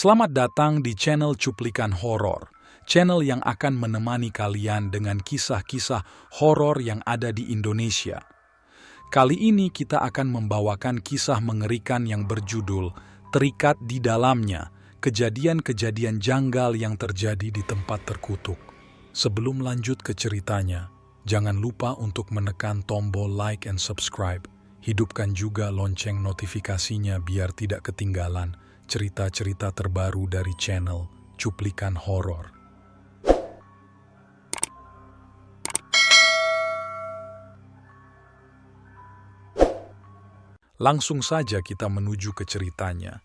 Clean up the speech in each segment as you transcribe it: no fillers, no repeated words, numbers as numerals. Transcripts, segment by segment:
Selamat datang di channel Cuplikan Horor, channel yang akan menemani kalian dengan kisah-kisah horor yang ada di Indonesia. Kali ini kita akan membawakan kisah mengerikan yang berjudul Terikat di Dalamnya, kejadian-kejadian janggal yang terjadi di tempat terkutuk. Sebelum lanjut ke ceritanya, jangan lupa untuk menekan tombol like and subscribe. Hidupkan juga lonceng notifikasinya biar tidak ketinggalan cerita-cerita terbaru dari channel Cuplikan Horor. Langsung saja kita menuju ke ceritanya.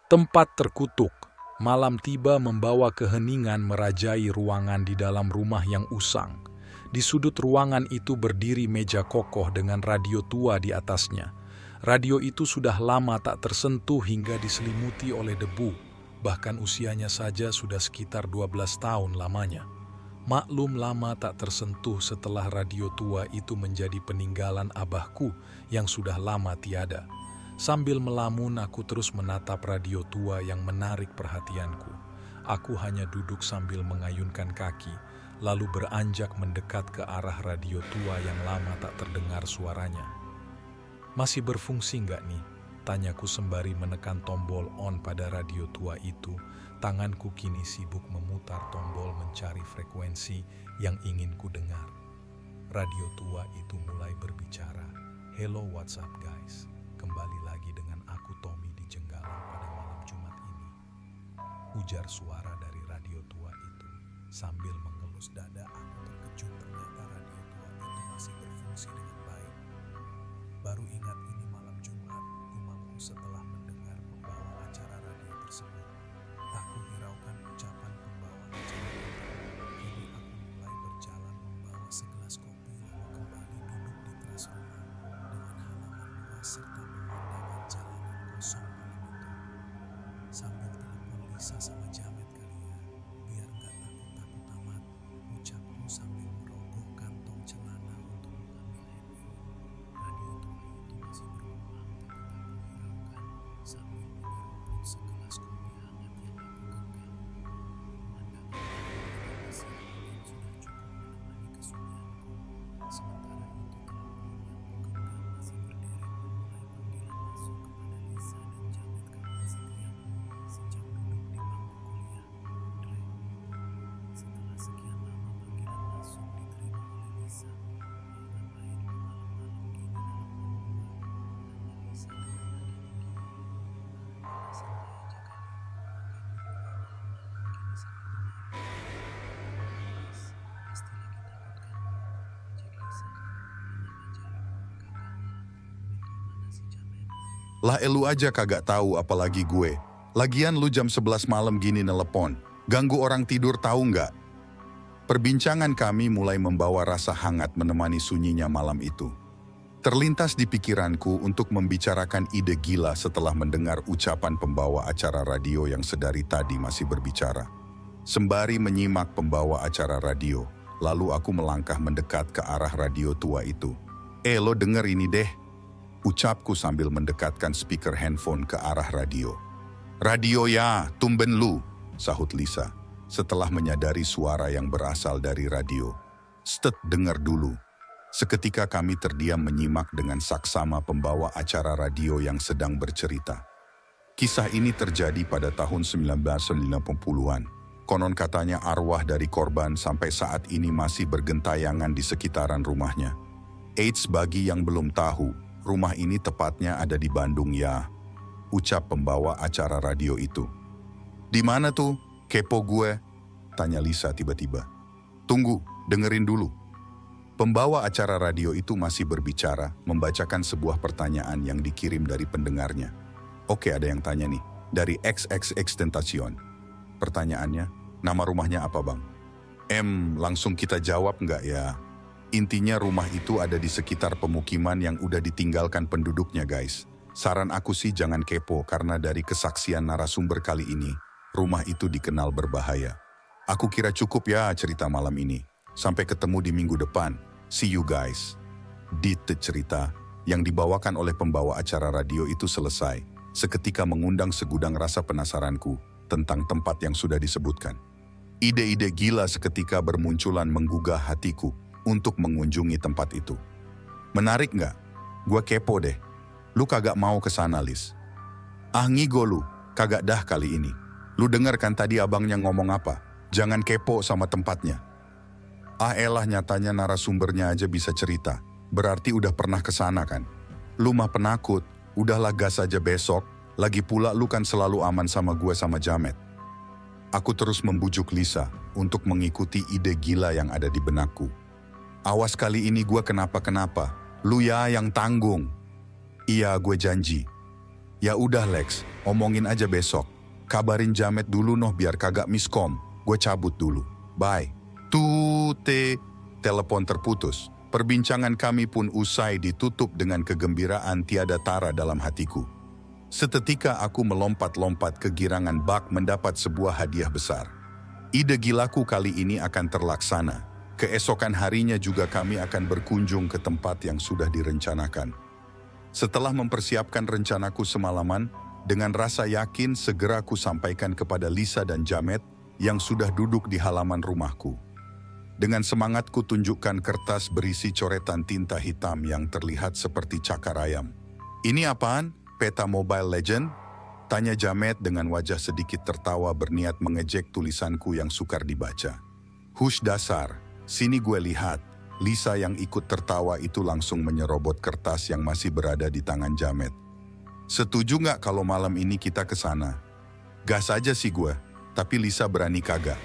Tempat terkutuk, malam tiba membawa keheningan merajai ruangan di dalam rumah yang usang. Di sudut ruangan itu berdiri meja kokoh dengan radio tua di atasnya. Radio itu sudah lama tak tersentuh hingga diselimuti oleh debu, bahkan usianya saja sudah sekitar 12 tahun lamanya. Maklum lama tak tersentuh setelah radio tua itu menjadi peninggalan abahku yang sudah lama tiada. Sambil melamun aku terus menatap radio tua yang menarik perhatianku. Aku hanya duduk sambil mengayunkan kaki, lalu beranjak mendekat ke arah radio tua yang lama tak terdengar suaranya. "Masih berfungsi nggak nih?" tanyaku sembari menekan tombol on pada radio tua itu. Tanganku kini sibuk memutar tombol mencari frekuensi yang ingin ku dengar. Radio tua itu mulai berbicara. "Hello, what's up guys? Kembali lagi dengan aku Tommy di Jenggalan pada malam Jumat ini," ujar suara dari radio tua itu. Sambil mengelus dada aku terkejut ternyata radio tua itu masih berfungsi dengan baik. Baru ingat ini malam Jumat, gumamku setelah mendengar pembawa acara radio tersebut. Tak kuhiraukan ucapan pembawa acara itu. Kini aku mulai berjalan membawa segelas kopi lalu kembali duduk di teras rumah dengan halaman luas serta pemandangan jalanan kosong malam itu. Sambil telepon Lisa sama Jamet kali ya, biar gak takut-takut amat, ucapku sambil merogoh kantong celana untuk mengambil handphone. Radio tua itu masih berulang tapi tak kuhiraukan sambil menyeruput segelas kopi hangat yang aku genggam. Pemandangan dari siang angin sudah cukup menemani kesunyianku. Sementara itu telepon yang kugenggam masih berderet memulai panggilan masuk kepada Lisa dan Jamet kawan sekianku sejak duduk di bangku kuliah. Dre. Setelah sekian lama panggilan masuk diterima oleh Lisa. "Ngapain lu malam-malam gini nelpon gua?" tanya Lisa dengan nada tinggi. "Ya santai aja kali, ganggu gue malam-malam gini sampai kemari." "Guys, pasti lagi takut kan?" ejek Lisa. "Tenang aja, kagak. Gimana si Jamet?" Lah elu aja kagak tahu apalagi gue. Lagian lu jam 11 malam gini nelepon. Ganggu orang tidur tahu nggak? Perbincangan kami mulai membawa rasa hangat menemani sunyinya malam itu. Terlintas di pikiranku untuk membicarakan ide gila setelah mendengar ucapan pembawa acara radio yang sedari tadi masih berbicara. Sembari menyimak pembawa acara radio, lalu aku melangkah mendekat ke arah radio tua itu. Lo denger ini deh," ucapku sambil mendekatkan speaker handphone ke arah radio. "Radio ya, tumben lu," sahut Lisa, setelah menyadari suara yang berasal dari radio. "Stet, denger dulu." Seketika kami terdiam menyimak dengan saksama pembawa acara radio yang sedang bercerita. Kisah ini terjadi pada tahun 1990-an. Konon katanya arwah dari korban sampai saat ini masih bergentayangan di sekitaran rumahnya. Eits, bagi yang belum tahu, rumah ini tepatnya ada di Bandung ya, ucap pembawa acara radio itu. "Di mana tuh? Kepo gue," tanya Lisa tiba-tiba. "Tunggu, dengerin dulu." Pembawa acara radio itu masih berbicara, membacakan sebuah pertanyaan yang dikirim dari pendengarnya. Oke, ada yang tanya nih, dari XXX Tentacion. Pertanyaannya, "Nama rumahnya apa bang?" Langsung kita jawab nggak ya? Intinya rumah itu ada di sekitar pemukiman yang udah ditinggalkan penduduknya guys. Saran aku sih jangan kepo karena dari kesaksian narasumber kali ini, rumah itu dikenal berbahaya. Aku kira cukup ya cerita malam ini. Sampai ketemu di minggu depan. See you guys. Cerita yang dibawakan oleh pembawa acara radio itu selesai. seketika mengundang segudang rasa penasaranku tentang tempat yang sudah disebutkan. Ide-ide gila seketika bermunculan menggugah hatiku untuk mengunjungi tempat itu. Menarik nggak? Gua kepo deh. Lu kagak mau ke sana, Lis? Ah ngigo lu, kagak dah kali ini. Lu denger kan tadi abangnya ngomong apa? Jangan kepo sama tempatnya. Ah elah, nyatanya narasumbernya aja bisa cerita. Berarti udah pernah ke sana kan? Lu mah penakut, udahlah gas aja besok. Lagi pula lu kan selalu aman sama gue sama Jamet. Aku terus membujuk Lisa untuk mengikuti ide gila yang ada di benakku. Awas kali ini gue kenapa-kenapa, lu ya yang tanggung. Iya, gue janji. Ya udah Lex, omongin aja besok. Kabarin Jamet dulu noh biar kagak miskom. Gue cabut dulu. Bye. Telepon terputus. Perbincangan kami pun usai ditutup dengan kegembiraan tiada tara dalam hatiku. Seketika aku melompat-lompat kegirangan bak mendapat sebuah hadiah besar. Ide gilaku kali ini akan terlaksana. Keesokan harinya juga kami akan berkunjung ke tempat yang sudah direncanakan. Setelah mempersiapkan rencanaku semalaman, dengan rasa yakin segera ku sampaikan kepada Lisa dan Jamet yang sudah duduk di halaman rumahku. Dengan semangat ku tunjukkan kertas berisi coretan tinta hitam yang terlihat seperti cakar ayam. Ini apaan? Peta Mobile Legend? Tanya Jamet dengan wajah sedikit tertawa berniat mengejek tulisanku yang sukar dibaca. Hush dasar, sini gue lihat. Lisa yang ikut tertawa itu langsung menyerobot kertas yang masih berada di tangan Jamet. Setuju nggak kalau malam ini kita ke sana? Gas aja sih gue, tapi Lisa berani kagak.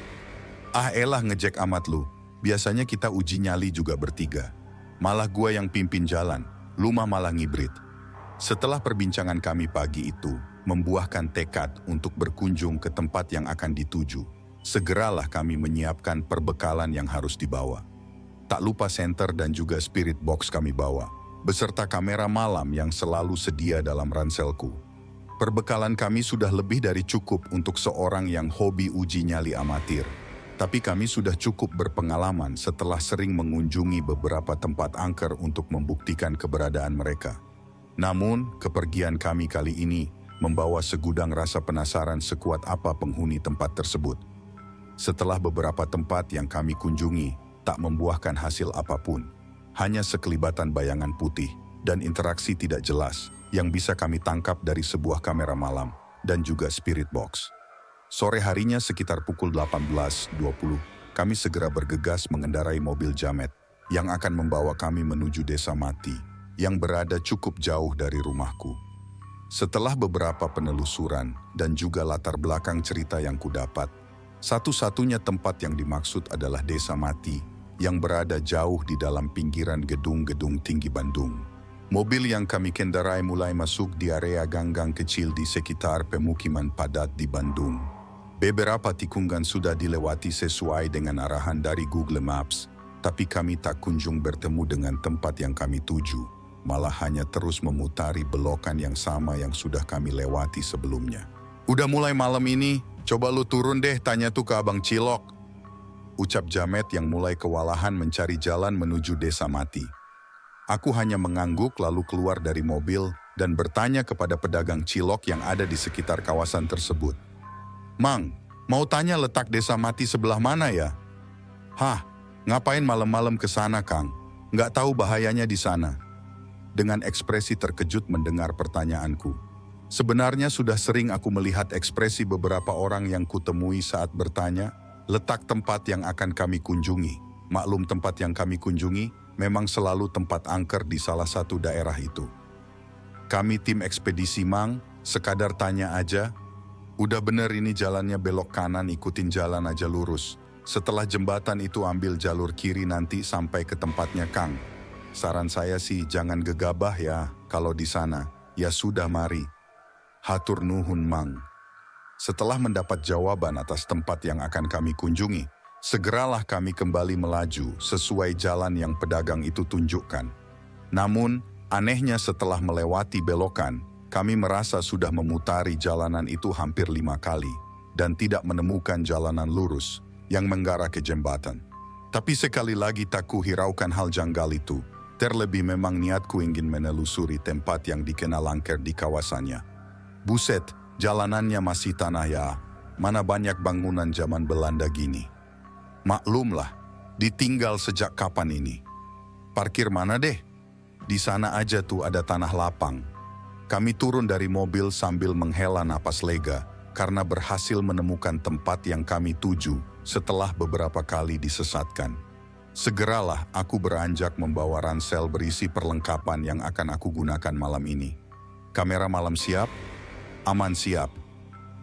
Ah elah ngejek amat lu, biasanya kita uji nyali juga bertiga. Malah gue yang pimpin jalan, lu mah malah ngibrit. Setelah perbincangan kami pagi itu, membuahkan tekad untuk berkunjung ke tempat yang akan dituju. Segeralah kami menyiapkan perbekalan yang harus dibawa. Tak lupa senter dan juga spirit box kami bawa, beserta kamera malam yang selalu sedia dalam ranselku. Perbekalan kami sudah lebih dari cukup untuk seorang yang hobi uji nyali amatir. Tapi kami sudah cukup berpengalaman setelah sering mengunjungi beberapa tempat angker untuk membuktikan keberadaan mereka. Namun, kepergian kami kali ini membawa segudang rasa penasaran sekuat apa penghuni tempat tersebut. Setelah beberapa tempat yang kami kunjungi, tak membuahkan hasil apapun. Hanya sekelibatan bayangan putih dan interaksi tidak jelas yang bisa kami tangkap dari sebuah kamera malam dan juga spirit box. Sore harinya sekitar pukul 18.20, kami segera bergegas mengendarai mobil Jamet yang akan membawa kami menuju Desa Mati yang berada cukup jauh dari rumahku. Setelah beberapa penelusuran dan juga latar belakang cerita yang kudapat, satu-satunya tempat yang dimaksud adalah Desa Mati yang berada jauh di dalam pinggiran gedung-gedung tinggi Bandung. Mobil yang kami kendarai mulai masuk di area ganggang kecil di sekitar pemukiman padat di Bandung. Beberapa tikungan sudah dilewati sesuai dengan arahan dari Google Maps, tapi kami tak kunjung bertemu dengan tempat yang kami tuju. Malah hanya terus memutari belokan yang sama yang sudah kami lewati sebelumnya. Udah mulai malam ini, coba lu turun deh tanya tuh ke Abang Cilok. Ucap Jamet yang mulai kewalahan mencari jalan menuju Desa Mati. Aku hanya mengangguk lalu keluar dari mobil dan bertanya kepada pedagang cilok yang ada di sekitar kawasan tersebut. Mang, mau tanya letak Desa Mati sebelah mana ya? Hah, ngapain malam-malam ke sana Kang? Nggak tahu bahayanya di sana. Dengan ekspresi terkejut mendengar pertanyaanku. Sebenarnya sudah sering aku melihat ekspresi beberapa orang yang kutemui saat bertanya, letak tempat yang akan kami kunjungi. Maklum tempat yang kami kunjungi memang selalu tempat angker di salah satu daerah itu. Kami tim ekspedisi Mang, sekadar tanya aja. Udah bener ini jalannya belok kanan, ikutin jalan aja lurus. Setelah jembatan itu ambil jalur kiri nanti sampai ke tempatnya Kang. Saran saya sih jangan gegabah ya kalau di sana. Ya sudah mari. Hatur nuhun Mang. Setelah mendapat jawaban atas tempat yang akan kami kunjungi, segeralah kami kembali melaju sesuai jalan yang pedagang itu tunjukkan. Namun, anehnya setelah melewati belokan, kami merasa sudah memutari jalanan itu hampir 5 kali dan tidak menemukan jalanan lurus yang mengarah ke jembatan. Tapi sekali lagi tak kuhiraukan hal janggal itu. Terlebih memang niatku ingin menelusuri tempat yang dikenal angker di kawasannya. Buset, jalanannya masih tanah ya. Mana banyak bangunan zaman Belanda gini. Maklumlah, ditinggal sejak kapan ini. Parkir mana deh? Di sana aja tuh ada tanah lapang. Kami turun dari mobil sambil menghela napas lega karena berhasil menemukan tempat yang kami tuju setelah beberapa kali disesatkan. Segeralah aku beranjak membawa ransel berisi perlengkapan yang akan aku gunakan malam ini. Kamera malam siap? Aman siap.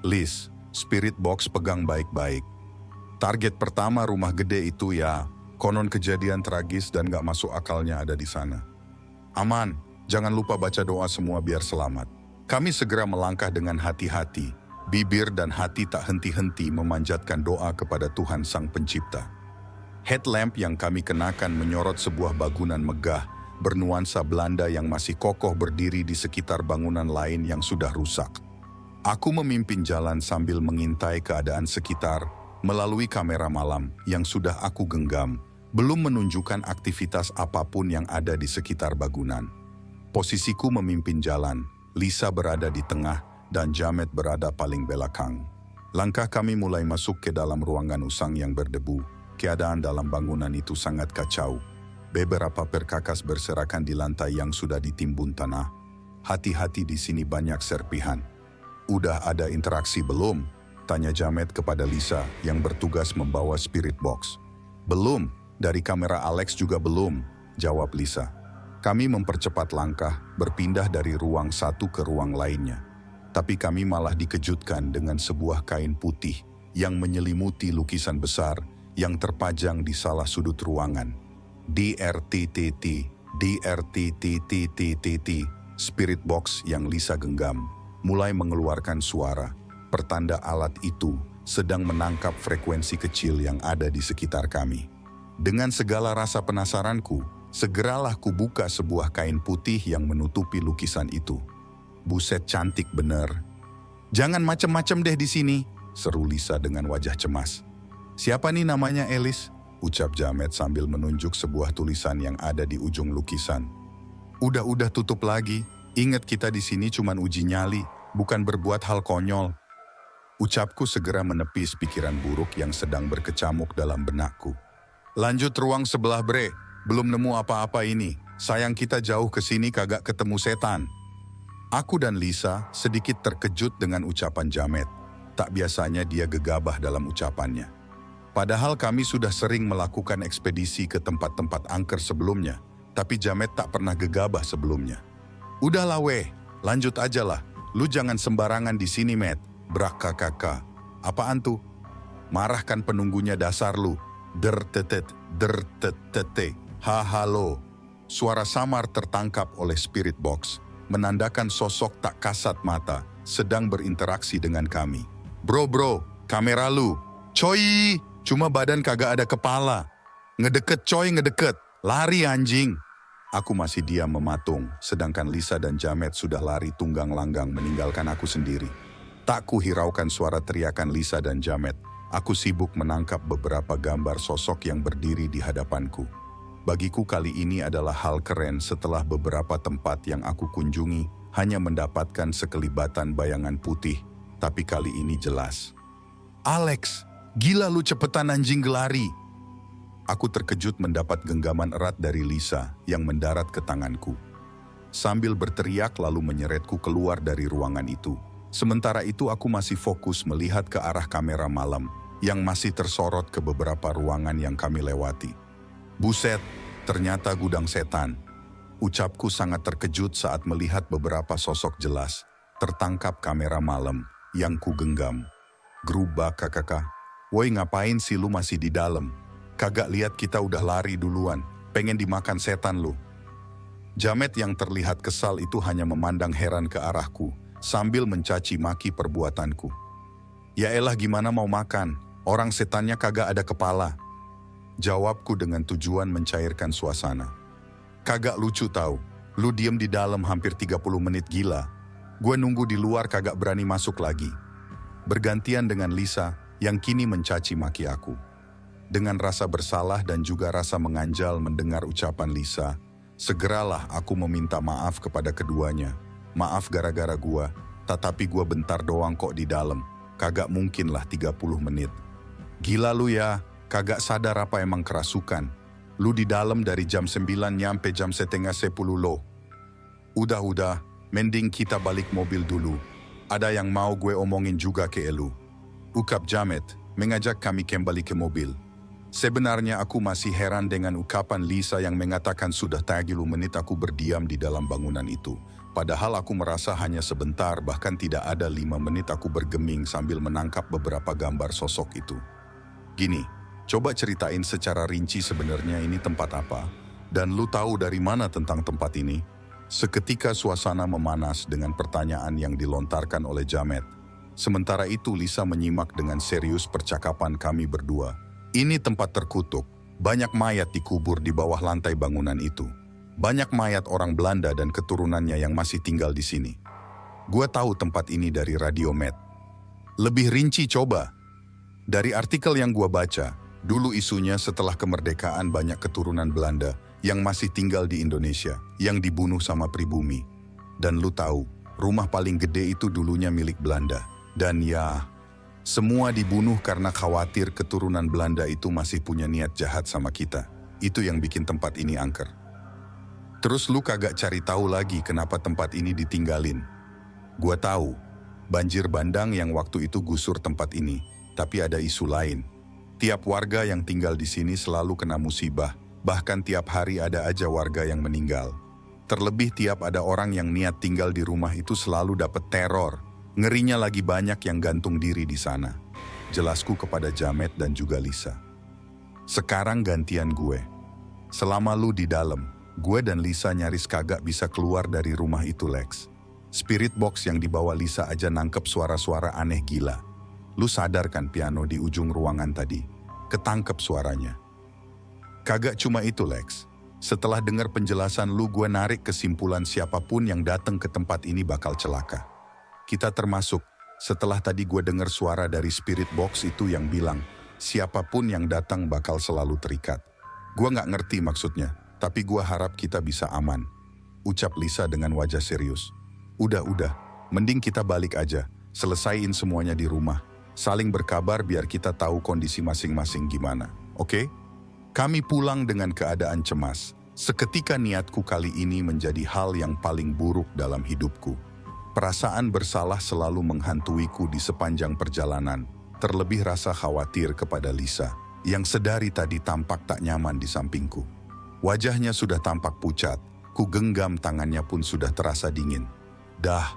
Liz, spirit box pegang baik-baik. Target pertama rumah gede itu ya, konon kejadian tragis dan gak masuk akalnya ada di sana. Aman, jangan lupa baca doa semua biar selamat. Kami segera melangkah dengan hati-hati. Bibir dan hati tak henti-henti memanjatkan doa kepada Tuhan Sang Pencipta. Headlamp yang kami kenakan menyorot sebuah bangunan megah bernuansa Belanda yang masih kokoh berdiri di sekitar bangunan lain yang sudah rusak. Aku memimpin jalan sambil mengintai keadaan sekitar melalui kamera malam yang sudah aku genggam, belum menunjukkan aktivitas apapun yang ada di sekitar bangunan. Posisiku memimpin jalan, Lisa berada di tengah dan Jamet berada paling belakang. Langkah kami mulai masuk ke dalam ruangan usang yang berdebu. Keadaan dalam bangunan itu sangat kacau. Beberapa perkakas berserakan di lantai yang sudah ditimbun tanah. Hati-hati di sini banyak serpihan. Udah ada interaksi belum? Tanya Jamet kepada Lisa yang bertugas membawa spirit box. Belum, dari kamera Alex juga belum, jawab Lisa. Kami mempercepat langkah, berpindah dari ruang satu ke ruang lainnya. Tapi kami malah dikejutkan dengan sebuah kain putih yang menyelimuti lukisan besar yang terpajang di salah sudut ruangan. DRTTT, DRTTTTT, spirit box yang Lisa genggam, mulai mengeluarkan suara. Pertanda alat itu sedang menangkap frekuensi kecil yang ada di sekitar kami. Dengan segala rasa penasaranku, segeralah kubuka sebuah kain putih yang menutupi lukisan itu. Buset cantik bener. Jangan macem-macem deh di sini, seru Lisa dengan wajah cemas. Siapa nih namanya Elis? Ucap Jamet sambil menunjuk sebuah tulisan yang ada di ujung lukisan. Udah tutup lagi. Ingat kita di sini cuman uji nyali, bukan berbuat hal konyol. Ucapku segera menepis pikiran buruk yang sedang berkecamuk dalam benakku. Lanjut ruang sebelah bre, belum nemu apa-apa ini. Sayang kita jauh ke sini kagak ketemu setan. Aku dan Lisa sedikit terkejut dengan ucapan Jamet. Tak biasanya dia gegabah dalam ucapannya. Padahal kami sudah sering melakukan ekspedisi ke tempat-tempat angker sebelumnya, tapi Jamet tak pernah gegabah sebelumnya. Udahlah weh, lanjut aja lah. Lu jangan sembarangan di sini, Met. Brak kakak. Apaan tuh? Marahkan penunggunya dasar lu. Der-tetet. Ha-halo. Suara samar tertangkap oleh spirit box, menandakan sosok tak kasat mata sedang berinteraksi dengan kami. Bro, kamera lu. Coy! Cuma badan kagak ada kepala. Ngedeket coy, ngedeket. Lari anjing. Aku masih diam mematung, sedangkan Lisa dan Jamet sudah lari tunggang langgang meninggalkan aku sendiri. Tak kuhiraukan suara teriakan Lisa dan Jamet. Aku sibuk menangkap beberapa gambar sosok yang berdiri di hadapanku. Bagiku kali ini adalah hal keren setelah beberapa tempat yang aku kunjungi hanya mendapatkan sekelibatan bayangan putih, tapi kali ini jelas. Alex! Gila lu cepetan anjing gelari. Aku terkejut mendapat genggaman erat dari Lisa yang mendarat ke tanganku. Sambil berteriak lalu menyeretku keluar dari ruangan itu. Sementara itu aku masih fokus melihat ke arah kamera malam yang masih tersorot ke beberapa ruangan yang kami lewati. Buset, ternyata gudang setan. Ucapku sangat terkejut saat melihat beberapa sosok jelas tertangkap kamera malam yang ku genggam. Gerubak kakak. Woi ngapain sih lu masih di dalam? Kagak lihat kita udah lari duluan, pengen dimakan setan lu. Jamet yang terlihat kesal itu hanya memandang heran ke arahku, sambil mencaci maki perbuatanku. Ya elah gimana mau makan, orang setannya kagak ada kepala. Jawabku dengan tujuan mencairkan suasana. Kagak lucu tau, lu diem di dalam hampir 30 menit gila. Gue nunggu di luar kagak berani masuk lagi. Bergantian dengan Lisa, yang kini mencaci maki aku. Dengan rasa bersalah dan juga rasa menganjal mendengar ucapan Lisa, segeralah aku meminta maaf kepada keduanya. Maaf gara-gara gua, Tetapi gua bentar doang kok di dalam. Kagak mungkin lah 30 menit. Gila lu ya, kagak sadar apa emang kerasukan. Lu di dalam dari jam 9 nyampe jam setengah 10 lo. Udah, mending kita balik mobil dulu. Ada yang mau gue omongin juga ke elu. Ukap Jamet mengajak kami kembali ke mobil. Sebenarnya aku masih heran dengan ukapan Lisa yang mengatakan sudah 30 menit aku berdiam di dalam bangunan itu. Padahal aku merasa hanya sebentar, bahkan tidak ada 5 menit aku bergeming sambil menangkap beberapa gambar sosok itu. Gini, coba ceritain secara rinci sebenarnya ini tempat apa, dan lu tahu dari mana tentang tempat ini? Seketika suasana memanas dengan pertanyaan yang dilontarkan oleh Jamet. Sementara itu Lisa menyimak dengan serius percakapan kami berdua. Ini tempat terkutuk, banyak mayat dikubur di bawah lantai bangunan itu. Banyak mayat orang Belanda dan keturunannya yang masih tinggal di sini. Gua tahu tempat ini dari Radio Med. Lebih rinci coba. Dari artikel yang gua baca, dulu isunya setelah kemerdekaan banyak keturunan Belanda yang masih tinggal di Indonesia, yang dibunuh sama pribumi. Dan lu tahu, rumah paling gede itu dulunya milik Belanda. Dan ya, semua dibunuh karena khawatir keturunan Belanda itu masih punya niat jahat sama kita. Itu yang bikin tempat ini angker. Terus lu kagak cari tahu lagi kenapa tempat ini ditinggalin. Gua tahu, banjir bandang yang waktu itu gusur tempat ini. Tapi ada isu lain. Tiap warga yang tinggal di sini selalu kena musibah. Bahkan tiap hari ada aja warga yang meninggal. Terlebih tiap ada orang yang niat tinggal di rumah itu selalu dapat teror. Ngerinya lagi banyak yang gantung diri di sana. Jelasku kepada Jamet dan juga Lisa. Sekarang gantian gue. Selama lu di dalam, gue dan Lisa nyaris kagak bisa keluar dari rumah itu, Lex. Spirit box yang dibawa Lisa aja nangkep suara-suara aneh gila. Lu sadar kan piano di ujung ruangan tadi? Ketangkep suaranya. Kagak cuma itu, Lex. Setelah dengar penjelasan lu, gue narik kesimpulan siapapun yang datang ke tempat ini bakal celaka. Kita termasuk. Setelah tadi gue dengar suara dari spirit box itu yang bilang, siapapun yang datang bakal selalu terikat. Gue gak ngerti maksudnya, tapi gue harap kita bisa aman. Ucap Lisa dengan wajah serius. Udah, mending kita balik aja. Selesaiin semuanya di rumah. Saling berkabar biar kita tahu kondisi masing-masing gimana. Oke? Kami pulang dengan keadaan cemas. Seketika niatku kali ini menjadi hal yang paling buruk dalam hidupku. Perasaan bersalah selalu menghantuiku di sepanjang perjalanan. Terlebih rasa khawatir kepada Lisa, yang sedari tadi tampak tak nyaman di sampingku. Wajahnya sudah tampak pucat, ku genggam tangannya pun sudah terasa dingin. Dah,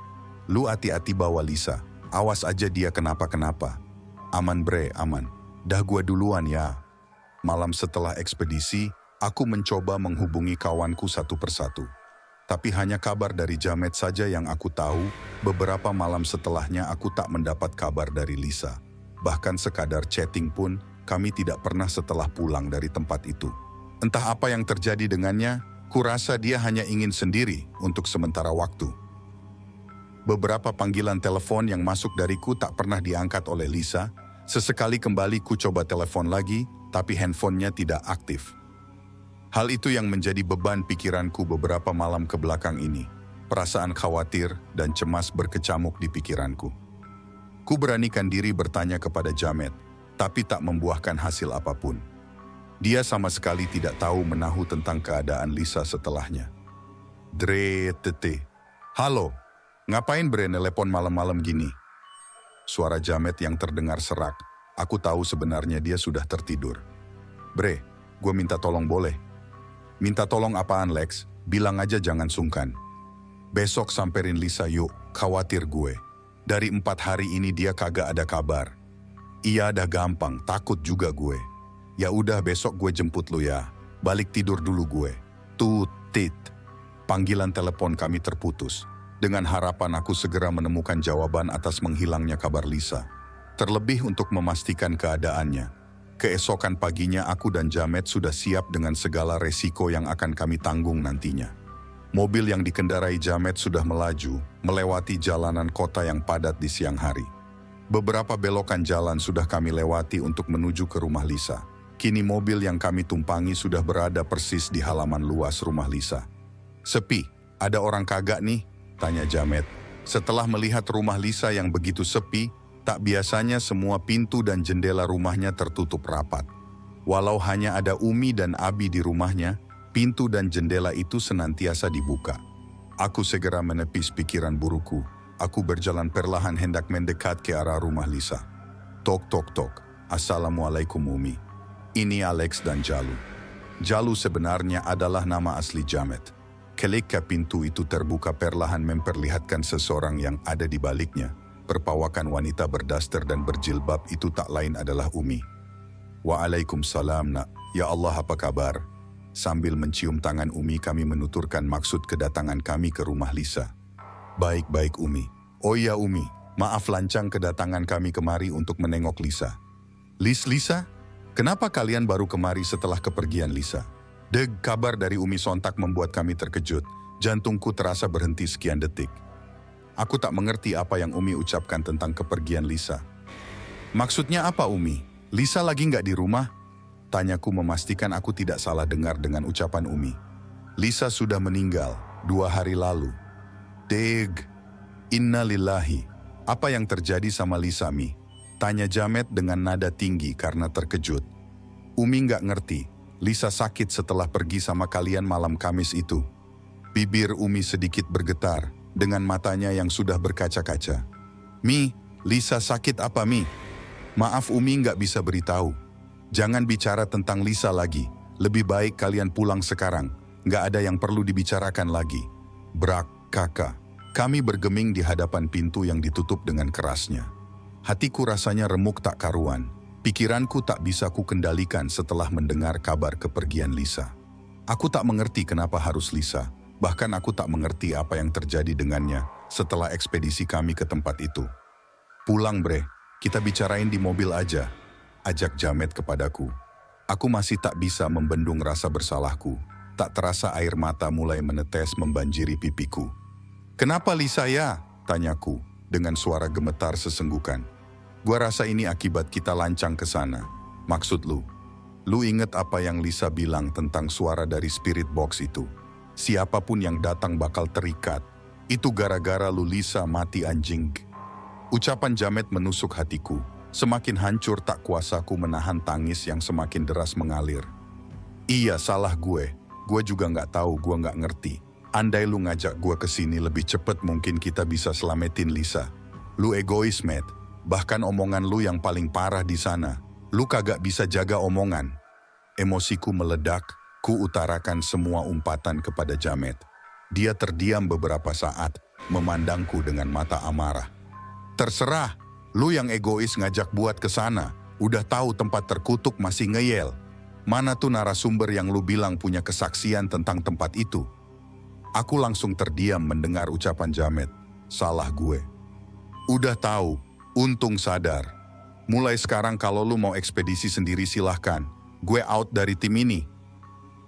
lu hati-hati bawa Lisa. Awas aja dia kenapa-kenapa. Aman bre, aman. Dah gua duluan ya. Malam setelah ekspedisi, aku mencoba menghubungi kawanku satu persatu. Tapi hanya kabar dari Jamet saja yang aku tahu. Beberapa malam setelahnya aku tak mendapat kabar dari Lisa. Bahkan sekadar chatting pun kami tidak pernah setelah pulang dari tempat itu. Entah apa yang terjadi dengannya, kurasa dia hanya ingin sendiri untuk sementara waktu. Beberapa panggilan telepon yang masuk dariku tak pernah diangkat oleh Lisa. Sesekali kembali ku coba telepon lagi, tapi handphonenya tidak aktif. Hal itu yang menjadi beban pikiranku beberapa malam ke belakang ini. Perasaan khawatir dan cemas berkecamuk di pikiranku. Ku beranikan diri bertanya kepada Jamet, tapi tak membuahkan hasil apapun. Dia sama sekali tidak tahu menahu tentang keadaan Lisa setelahnya. Tete. Halo, ngapain bre nelepon malam-malam gini? Suara Jamet yang terdengar serak. Aku tahu sebenarnya dia sudah tertidur. Bre, gue minta tolong boleh? Minta tolong apaan Lex? Bilang aja jangan sungkan. Besok samperin Lisa yuk, khawatir gue. Dari 4 hari ini dia kagak ada kabar. Iya dah gampang, takut juga gue. Ya udah besok gue jemput lu ya. Balik tidur dulu gue. Tutit. Panggilan telepon kami terputus. Dengan harapan aku segera menemukan jawaban atas menghilangnya kabar Lisa. Terlebih untuk memastikan keadaannya. Keesokan paginya aku dan Jamet sudah siap dengan segala resiko yang akan kami tanggung nantinya. Mobil yang dikendarai Jamet sudah melaju, melewati jalanan kota yang padat di siang hari. Beberapa belokan jalan sudah kami lewati untuk menuju ke rumah Lisa. Kini mobil yang kami tumpangi sudah berada persis di halaman luas rumah Lisa. Sepi, ada orang kagak nih? Tanya Jamet. Setelah melihat rumah Lisa yang begitu sepi, tak biasanya semua pintu dan jendela rumahnya tertutup rapat. Walau hanya ada Umi dan Abi di rumahnya, pintu dan jendela itu senantiasa dibuka. Aku segera menepis pikiran burukku. Aku berjalan perlahan hendak mendekat ke arah rumah Lisa. Tok tok tok. Assalamualaikum Umi. Ini Alex dan Jalu. Jalu sebenarnya adalah nama asli Jamet. Ketika pintu itu terbuka perlahan memperlihatkan seseorang yang ada di baliknya. Perpawakan wanita berdaster dan berjilbab itu tak lain adalah Umi. Waalaikumsalam nak. Ya Allah apa kabar? Sambil mencium tangan Umi kami menuturkan maksud kedatangan kami ke rumah Lisa. Baik-baik Umi. Oh iya Umi, maaf lancang kedatangan kami kemari untuk menengok Lisa. Lisa? Kenapa kalian baru kemari setelah kepergian Lisa? Kabar dari Umi sontak membuat kami terkejut. Jantungku terasa berhenti sekian detik. Aku tak mengerti apa yang Umi ucapkan tentang kepergian Lisa. Maksudnya apa Umi? Lisa lagi nggak di rumah? Tanyaku memastikan aku tidak salah dengar dengan ucapan Umi. Lisa sudah meninggal 2 hari lalu. Innalillahi. Apa yang terjadi sama Lisa Mi? Tanya Jamet dengan nada tinggi karena terkejut. Umi nggak ngerti. Lisa sakit setelah pergi sama kalian malam Kamis itu. Bibir Umi sedikit bergetar dengan matanya yang sudah berkaca-kaca. Mi, Lisa sakit apa Mi? Maaf Umi nggak bisa beritahu. Jangan bicara tentang Lisa lagi. Lebih baik kalian pulang sekarang. Nggak ada yang perlu dibicarakan lagi. Brak, kakak. Kami bergeming di hadapan pintu yang ditutup dengan kerasnya. Hatiku rasanya remuk tak karuan. Pikiranku tak bisa kukendalikan setelah mendengar kabar kepergian Lisa. Aku tak mengerti kenapa harus Lisa. Bahkan aku tak mengerti apa yang terjadi dengannya setelah ekspedisi kami ke tempat itu. Pulang bre, kita bicarain di mobil aja. Ajak Jamet kepadaku. Aku masih tak bisa membendung rasa bersalahku. Tak terasa air mata mulai menetes membanjiri pipiku. Kenapa Lisa ya? Tanyaku dengan suara gemetar sesenggukan. Gua rasa ini akibat kita lancang ke sana. Maksud lu? Lu inget apa yang Lisa bilang tentang suara dari spirit box itu? Siapapun yang datang bakal terikat. Itu gara-gara lu Lisa mati anjing. Ucapan Jamet menusuk hatiku. Semakin hancur tak kuasaku menahan tangis yang semakin deras mengalir. Iya salah gue. Gue juga nggak tahu, gue nggak ngerti. Andai lu ngajak gue ke sini lebih cepet mungkin kita bisa selamatin Lisa. Lu egois, Matt. Bahkan omongan lu yang paling parah di sana. Lu kagak bisa jaga omongan. Emosiku meledak, ku utarakan semua umpatan kepada Jamet. Dia terdiam beberapa saat, memandangku dengan mata amarah. Terserah, lu yang egois ngajak buat ke sana. Udah tahu tempat terkutuk masih ngeyel. Mana tuh narasumber yang lu bilang punya kesaksian tentang tempat itu? Aku langsung terdiam mendengar ucapan Jamet. Salah gue. Udah tahu. Untung sadar. Mulai sekarang kalau lu mau ekspedisi sendiri silahkan. Gue out dari tim ini.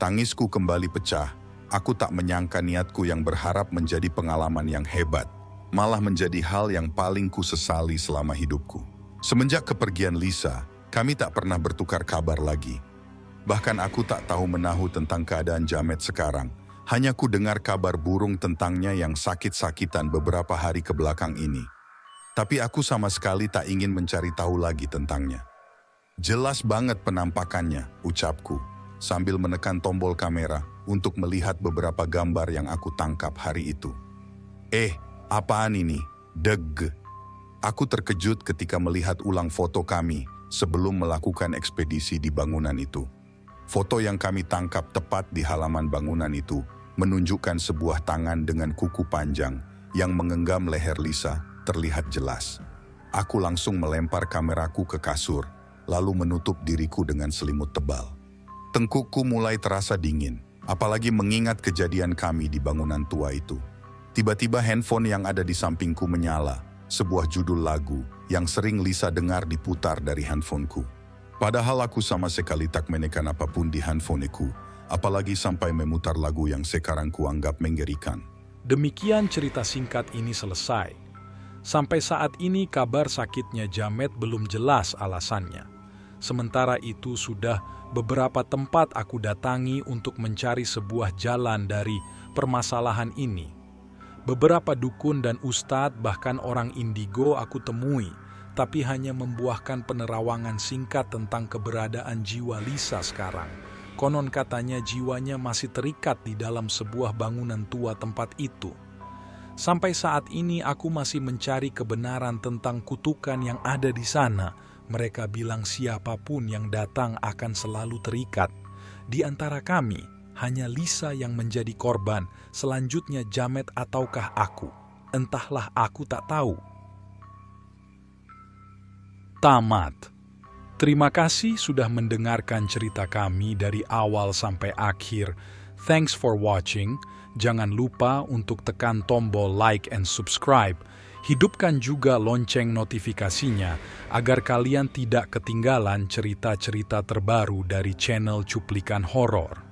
Tangisku kembali pecah. Aku tak menyangka niatku yang berharap menjadi pengalaman yang hebat. Malah menjadi hal yang paling ku sesali selama hidupku. Semenjak kepergian Lisa, kami tak pernah bertukar kabar lagi. Bahkan aku tak tahu menahu tentang keadaan Jamet sekarang. Hanya ku dengar kabar burung tentangnya yang sakit-sakitan beberapa hari kebelakang ini. Tapi aku sama sekali tak ingin mencari tahu lagi tentangnya. Jelas banget penampakannya, ucapku, sambil menekan tombol kamera untuk melihat beberapa gambar yang aku tangkap hari itu. Apaan ini? Deg. Aku terkejut ketika melihat ulang foto kami sebelum melakukan ekspedisi di bangunan itu. Foto yang kami tangkap tepat di halaman bangunan itu menunjukkan sebuah tangan dengan kuku panjang yang menggenggam leher Lisa terlihat jelas. Aku langsung melempar kameraku ke kasur, lalu menutup diriku dengan selimut tebal. Tengkukku mulai terasa dingin, apalagi mengingat kejadian kami di bangunan tua itu. Tiba-tiba handphone yang ada di sampingku menyala, sebuah judul lagu yang sering Lisa dengar diputar dari handphoneku. Padahal aku sama sekali tak menekan apapun di handphoneku, apalagi sampai memutar lagu yang sekarang kuanggap mengerikan. Demikian cerita singkat ini selesai. Sampai saat ini kabar sakitnya Jamet belum jelas alasannya. Sementara itu sudah beberapa tempat aku datangi untuk mencari sebuah jalan dari permasalahan ini. Beberapa dukun dan ustadz, bahkan orang indigo aku temui, tapi hanya membuahkan penerawangan singkat tentang keberadaan jiwa Lisa sekarang. Konon katanya jiwanya masih terikat di dalam sebuah bangunan tua tempat itu. Sampai saat ini aku masih mencari kebenaran tentang kutukan yang ada di sana. Mereka bilang siapapun yang datang akan selalu terikat. Di antara kami, hanya Lisa yang menjadi korban, selanjutnya Jamet ataukah aku. Entahlah, aku tak tahu. Tamat. Terima kasih sudah mendengarkan cerita kami dari awal sampai akhir. Thanks for watching. Jangan lupa untuk tekan tombol like and subscribe. Hidupkan juga lonceng notifikasinya agar kalian tidak ketinggalan cerita-cerita terbaru dari channel Cuplikan Horor.